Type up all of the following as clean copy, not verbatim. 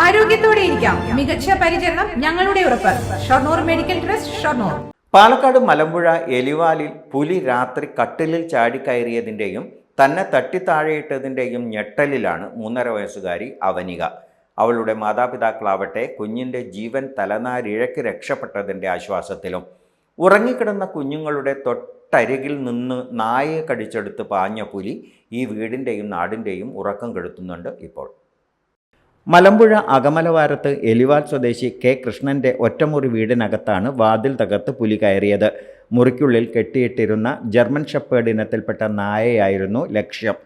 ആരോഗ്യത്തോടെ ഇരിക്കാം. മികച്ച പരിചരണം ഞങ്ങളുടെ ഉറപ്പ്. Shoranur medical trust, Shoranur. പാലക്കാട് മലമ്പുഴ എലിവാലിൽ പുലി രാത്രി കട്ടിലിൽ ചാടിക്കയറിയതിൻ്റെയും തന്നെ തട്ടിത്താഴെയിട്ടതിൻ്റെയും ഞെട്ടലിലാണ് 3.5 വയസ്സുകാരി അവനിക. അവളുടെ മാതാപിതാക്കളാവട്ടെ കുഞ്ഞിൻ്റെ ജീവൻ തലനാരിഴയ്ക്ക് രക്ഷപ്പെട്ടതിൻ്റെ ആശ്വാസത്തിലും. ഉറങ്ങിക്കിടന്ന കുഞ്ഞുങ്ങളുടെ തൊട്ടരികിൽ നിന്ന് നായയെ കടിച്ചെടുത്ത് പാഞ്ഞ പുലി ഈ വീടിൻ്റെയും നാടിൻ്റെയും ഉറക്കം കെടുത്തുന്നുണ്ട് ഇപ്പോൾ. മലമ്പുഴ അകമലവാരത്ത് എലിവാൽ സ്വദേശി കെ കൃഷ്ണൻ്റെ ഒറ്റമുറി വീടിനകത്താണ് വാതിൽ തകർത്ത് പുലി കയറിയത്. മുറിക്കുള്ളിൽ കെട്ടിയിട്ടിരുന്ന ജർമ്മൻ ഷെപ്പേർഡ് ഇനത്തിൽപ്പെട്ട നായയായിരുന്നു ലക്ഷ്യം.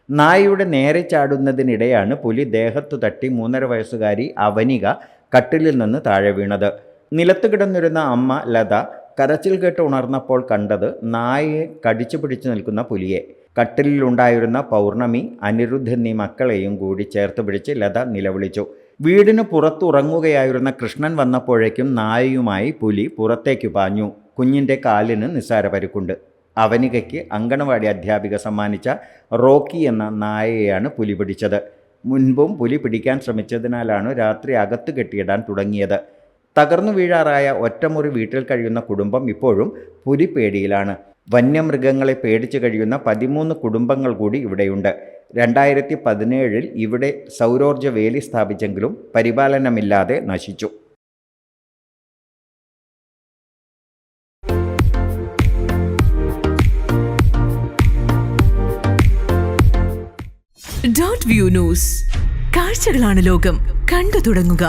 നായയുടെ നേരെ ചാടുന്നതിനിടെയാണ് പുലി ദേഹത്തു തട്ടി 3.5 വയസ്സുകാരി അവനിക കട്ടിലിൽ നിന്ന് താഴെ വീണത്. നിലത്ത് കിടന്നിരുന്ന അമ്മ ലത കരച്ചിൽ കേട്ട് ഉണർന്നപ്പോൾ കണ്ടത് നായയെ കടിച്ചു പിടിച്ചു നിൽക്കുന്ന പുലിയെ. കട്ടിലിലുണ്ടായിരുന്ന പൗർണമി, അനിരുദ്ധ് എന്നീ മക്കളെയും കൂടി ചേർത്ത് പിടിച്ച് ലത നിലവിളിച്ചു. വീടിന് പുറത്തുറങ്ങുകയായിരുന്ന കൃഷ്ണൻ വന്നപ്പോഴേക്കും നായയുമായി പുലി പുറത്തേക്ക് പാഞ്ഞു. കുഞ്ഞിൻ്റെ കാലിന് നിസ്സാര പരിക്കുണ്ട്. അവനികയ്ക്ക് അങ്കണവാടി അധ്യാപിക സമ്മാനിച്ച റോക്കി എന്ന നായയെയാണ് പുലി പിടിച്ചത്. മുൻപും പുലി പിടിക്കാൻ ശ്രമിച്ചതിനാലാണ് രാത്രി അകത്ത് കെട്ടിയിടാൻ തുടങ്ങിയത്. തകർന്നു വീഴാറായ ഒറ്റമുറി വീട്ടിൽ കഴിയുന്ന കുടുംബം ഇപ്പോഴും പുലിപ്പേടിയിലാണ്. വന്യമൃഗങ്ങളെ പേടിച്ചു കഴിയുന്ന 13 കുടുംബങ്ങൾ കൂടി ഇവിടെയുണ്ട്. 2017 ഇവിടെ സൗരോർജ്ജ വേലി സ്ഥാപിച്ചെങ്കിലും പരിപാലനമില്ലാതെ നശിച്ചു. .view news. കാഴ്ചകളാണ് ലോകം. കണ്ടു തുടങ്ങുക.